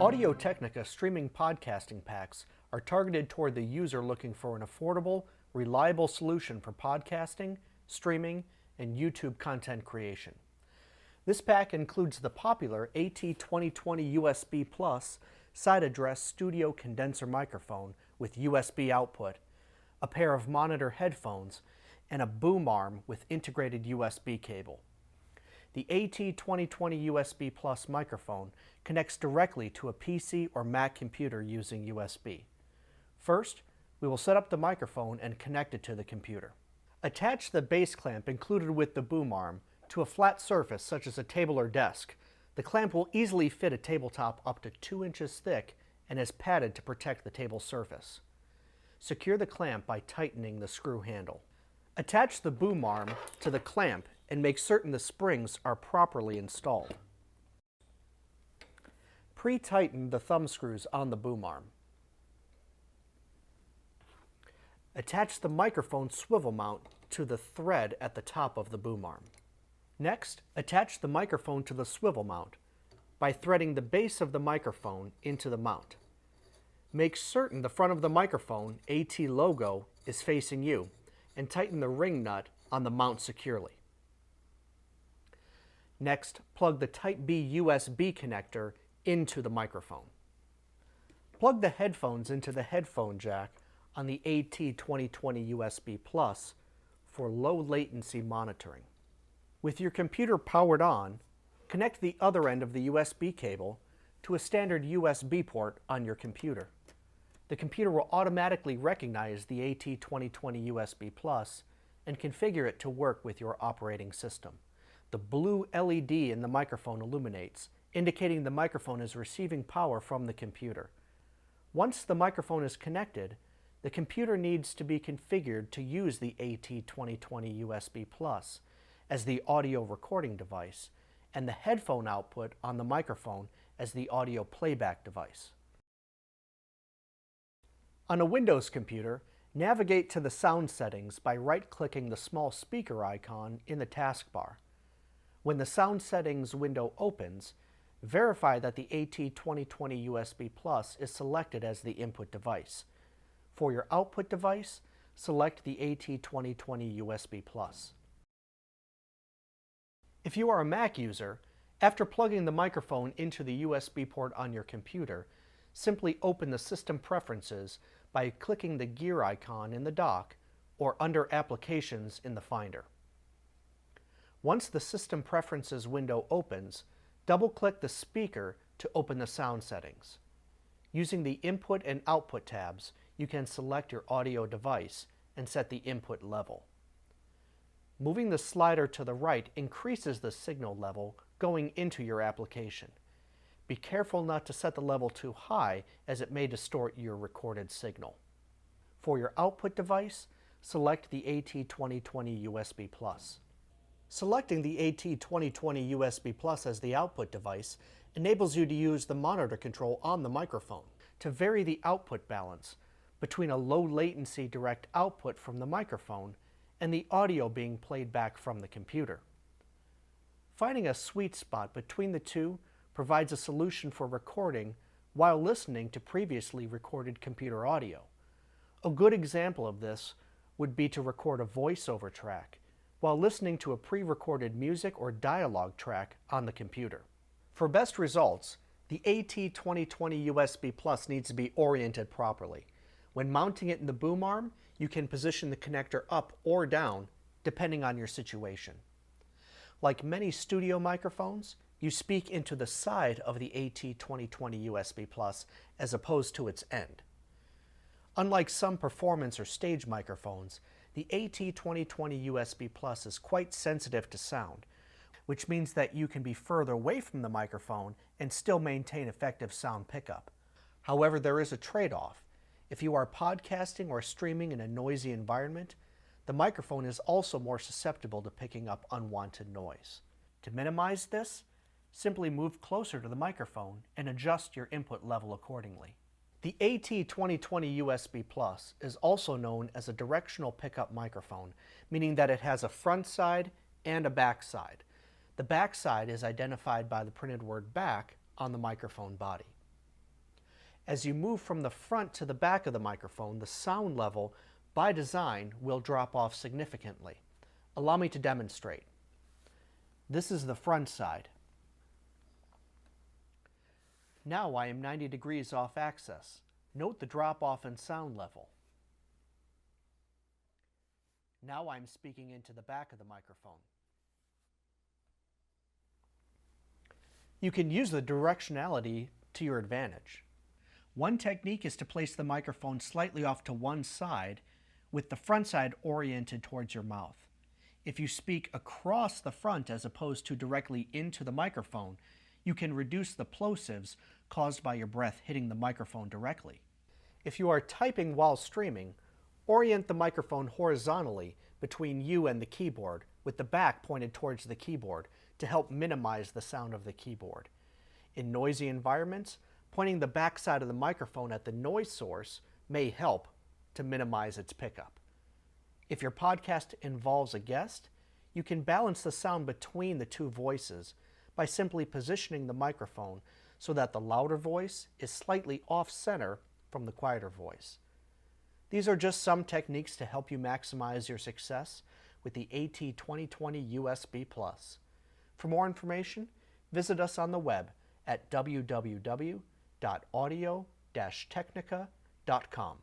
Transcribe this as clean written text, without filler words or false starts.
Audio-Technica streaming podcasting packs are targeted toward the user looking for an affordable, reliable solution for podcasting, streaming, and YouTube content creation. This pack includes the popular AT2020USB+ side address studio condenser microphone with USB output, a pair of monitor headphones, and a boom arm with integrated USB cable. The AT2020USB+ microphone connects directly to a PC or Mac computer using USB. First, we will set up the microphone and connect it to the computer. Attach the base clamp included with the boom arm to a flat surface such as a table or desk. The clamp will easily fit a tabletop up to 2 inches thick and is padded to protect the table surface. Secure the clamp by tightening the screw handle. Attach the boom arm to the clamp and make certain the springs are properly installed. Pre-tighten the thumb screws on the boom arm. Attach the microphone swivel mount to the thread at the top of the boom arm. Next, attach the microphone to the swivel mount by threading the base of the microphone into the mount. Make certain the front of the microphone AT logo is facing you and tighten the ring nut on the mount securely. Next, plug the Type-B USB connector into the microphone. Plug the headphones into the headphone jack on the AT2020USB+ for low latency monitoring. With your computer powered on, connect the other end of the USB cable to a standard USB port on your computer. The computer will automatically recognize the AT2020USB+ and configure it to work with your operating system. The blue LED in the microphone illuminates, indicating the microphone is receiving power from the computer. Once the microphone is connected, the computer needs to be configured to use the AT2020USB+ as the audio recording device and the headphone output on the microphone as the audio playback device. On a Windows computer, navigate to the sound settings by right-clicking the small speaker icon in the taskbar. When the sound settings window opens, verify that the AT2020USB+ is selected as the input device. For your output device, select the AT2020USB+. If you are a Mac user, after plugging the microphone into the USB port on your computer, simply open the System Preferences by clicking the gear icon in the dock or under Applications in the Finder. Once the System Preferences window opens, double-click the speaker to open the sound settings. Using the Input and Output tabs, you can select your audio device and set the input level. Moving the slider to the right increases the signal level going into your application. Be careful not to set the level too high, as it may distort your recorded signal. For your output device, select the AT2020USB+. Selecting the AT2020USB+ as the output device enables you to use the monitor control on the microphone to vary the output balance between a low latency direct output from the microphone and the audio being played back from the computer. Finding a sweet spot between the two provides a solution for recording while listening to previously recorded computer audio. A good example of this would be to record a voiceover track while listening to a pre-recorded music or dialogue track on the computer. For best results, the AT2020USB+ needs to be oriented properly. When mounting it in the boom arm, you can position the connector up or down, depending on your situation. Like many studio microphones, you speak into the side of the AT2020USB+ as opposed to its end. Unlike some performance or stage microphones, the AT2020USB+ is quite sensitive to sound, which means that you can be further away from the microphone and still maintain effective sound pickup. However, there is a trade-off. If you are podcasting or streaming in a noisy environment, the microphone is also more susceptible to picking up unwanted noise. To minimize this, simply move closer to the microphone and adjust your input level accordingly. The AT2020USB+ is also known as a directional pickup microphone, meaning that it has a front side and a back side. The back side is identified by the printed word back on the microphone body. As you move from the front to the back of the microphone, the sound level, by design, will drop off significantly. Allow me to demonstrate. This is the front side. Now I am 90 degrees off axis. Note the drop off in sound level. Now I'm speaking into the back of the microphone. You can use the directionality to your advantage. One technique is to place the microphone slightly off to one side with the front side oriented towards your mouth. If you speak across the front as opposed to directly into the microphone, you can reduce the plosives caused by your breath hitting the microphone directly. If you are typing while streaming, orient the microphone horizontally between you and the keyboard with the back pointed towards the keyboard to help minimize the sound of the keyboard. In noisy environments, pointing the back side of the microphone at the noise source may help to minimize its pickup. If your podcast involves a guest, you can balance the sound between the two voices by simply positioning the microphone so that the louder voice is slightly off-center from the quieter voice. These are just some techniques to help you maximize your success with the AT2020USB+. For more information, visit us on the web at www.audio-technica.com.